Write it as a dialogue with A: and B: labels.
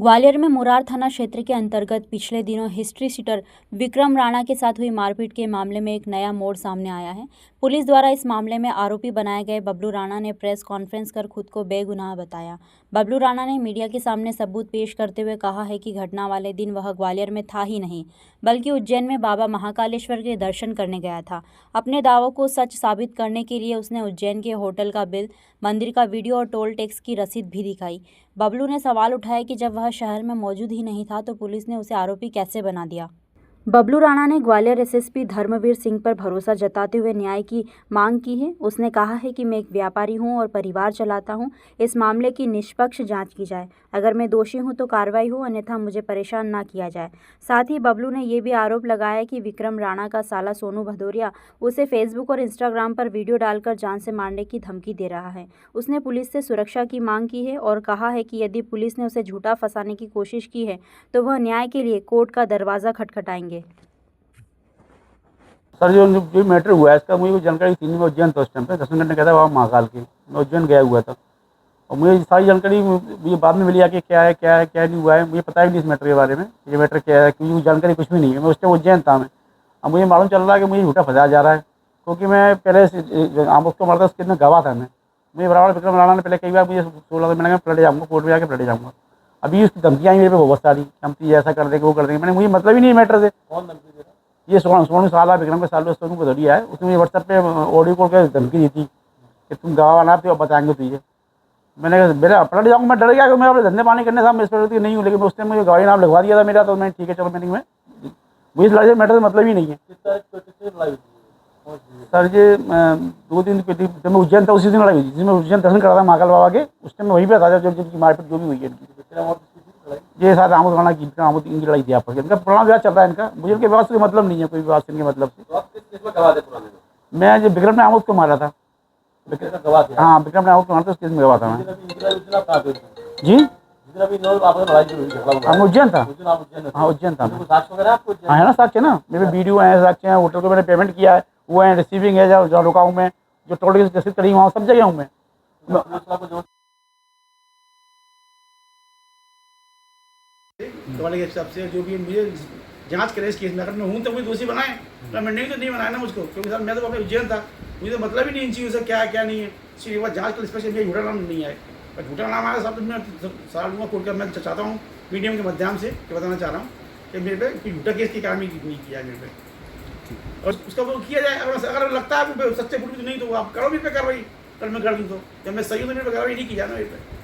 A: ग्वालियर में मुरार थाना क्षेत्र के अंतर्गत पिछले दिनों हिस्ट्री शीटर विक्रम राणा के साथ हुई मारपीट के मामले में एक नया मोड़ सामने आया है। पुलिस द्वारा इस मामले में आरोपी बनाए गए बबलू राणा ने प्रेस कॉन्फ्रेंस कर खुद को बेगुनाह बताया। बबलू राणा ने मीडिया के सामने सबूत पेश करते हुए कहा है कि घटना वाले दिन वह ग्वालियर में था ही नहीं, बल्कि उज्जैन में बाबा महाकालेश्वर के दर्शन करने गया था। अपने दावों को सच साबित करने के लिए उसने उज्जैन के होटल का बिल, मंदिर का वीडियो और टोल टैक्स की रसीद भी दिखाई। बबलू ने सवाल उठाया कि जब वह शहर में मौजूद ही नहीं था तो पुलिस ने उसे आरोपी कैसे बना दिया। बबलू राणा ने ग्वालियर एसएसपी धर्मवीर सिंह पर भरोसा जताते हुए न्याय की मांग की है। उसने कहा है कि मैं एक व्यापारी हूं और परिवार चलाता हूं। इस मामले की निष्पक्ष जांच की जाए। अगर मैं दोषी हूं तो कार्रवाई हो, अन्यथा मुझे परेशान ना किया जाए। साथ ही बबलू ने ये भी आरोप लगाया कि विक्रम राणा का साला सोनू भदौरिया उसे फेसबुक और इंस्टाग्राम पर वीडियो डालकर जान से मारने की धमकी दे रहा है। उसने पुलिस से सुरक्षा की मांग की है और कहा है कि यदि पुलिस ने उसे झूठा फंसाने की कोशिश की है तो वह न्याय के लिए कोर्ट का दरवाज़ा खटखटाएंगे।
B: सर जो मैटर हुआ है इसका मुझे जानकारी थी नहीं। मैं उज्जैन था उस टाइम पे, दर्शन करने गया था वहाँ महाकाल के। मैं उज्जैन गया हुआ था और मुझे सारी जानकारी मुझे बाद में मिली कि क्या है नहीं हुआ है। मुझे पता ही नहीं इस मैटर के बारे में, ये मैटर क्या है, क्योंकि मुझे जानकारी कुछ भी नहीं है। मैं उस टाइम उज्जैन था मैं। अब मुझे मालूम चल रहा है कि मुझे झूठा फंसाया जा रहा है, क्योंकि मैं पहले आम उसको मारता उसके अंदर गवाह था। मुझे बराबर विक्रम राणा ने पहले कई बार मुझे 16 मैंने पलट जाऊँगा, कोर्ट में जाकर पलट जाऊँगा। अभी उसकी धमकियाँ आई मेरे पे बहुत सारी, हम तो ऐसा कर देंगे वो कर देंगे। मैंने मुझे मतलब ही नहीं मैटर से। कौन धमकी दे रहा? ये सोनू साला विक्रम के साल सोनू भदौरिया है। उसने मुझे व्हाट्सएप पे ऑडियो कॉल कर धमकी दी थी कि तुम गवाह बना तो बताएंगे तुझे। मैंने कहा मेरा पलट जाऊँगा। मैं डर गया कि मैं अपने धंधे पानी करने था, मैं इस पर नहीं हूँ। लेकिन उसने मुझे गवाही नाम लगवा दिया था मेरा, तो मैं ठीक है चलो मैंने मुझे इस लड़ाई से मैटर से मतलब ही नहीं है। सर ये 2 दिन जब मैं उज्जैन था उसी दिन लड़ाई हुई थी, जिसमें उज्जैन दर्शन करा था महाकाल बाबा के। उस टाइम मैं वहीं पर था जब जिनकी मारपीट जो भी हुई है इनकी। ये साथ आमोद राणा की इनकी लड़ाई थी आपस में। इनका पुराना विवाद चल रहा है इनका, मुझे उनके विवाद से मतलब नहीं है, कोई विवाद से इनके मतलब से। मैं जो विक्रम ने आमोद को मारा था, हाँ विक्रम ने आमोद को मारा था, उस केस में गवाह था मैं। जी हम उज्जैन था। हाँ उज्जैन था। हाँ है ना, साक्ष्य ना, मेरे वीडियो है, साक्ष्य है। होटल को मैंने पेमेंट किया है, वो है रिसीविंग है, जहाँ रुका हूँ मैं, जो टोल की रसीद करी वहाँ सब जगह हूँ मैं।
C: वाले के हिसाब से जो भी मुझे जांच करे इस केस में, अगर मैं हूँ तो मुझे दोषी बनाए, मैं नहीं तो नहीं बनाया ना मुझको, क्योंकि सर मैं तो अपने उज्जैन था, मुझे तो मतलब ही नहीं इन चीज़ों से क्या है क्या नहीं है। सिर्फ एक बार जाँच कर स्पेशल मेरा झूठा नाम नहीं आए, पर झूठा नाम आया सब मैं सारा लूँगा कोर्ट का। मैं चाहता हूँ मीडियम के माध्यम से बताना चाह रहा हूँ कि मेरे पे कोई झूठा केस की कार्रवाई नहीं किया है मेरे पे, और उसका वो किया जाए। अगर लगता है आपको सच्चे पुलिस नहीं तो आप करो मेरे पे कार्रवाई, कल मैं कर दूँ तो जब मैं सही हूँ तो मेरे पे कार्रवाई नहीं की जाए ना मेरे पे।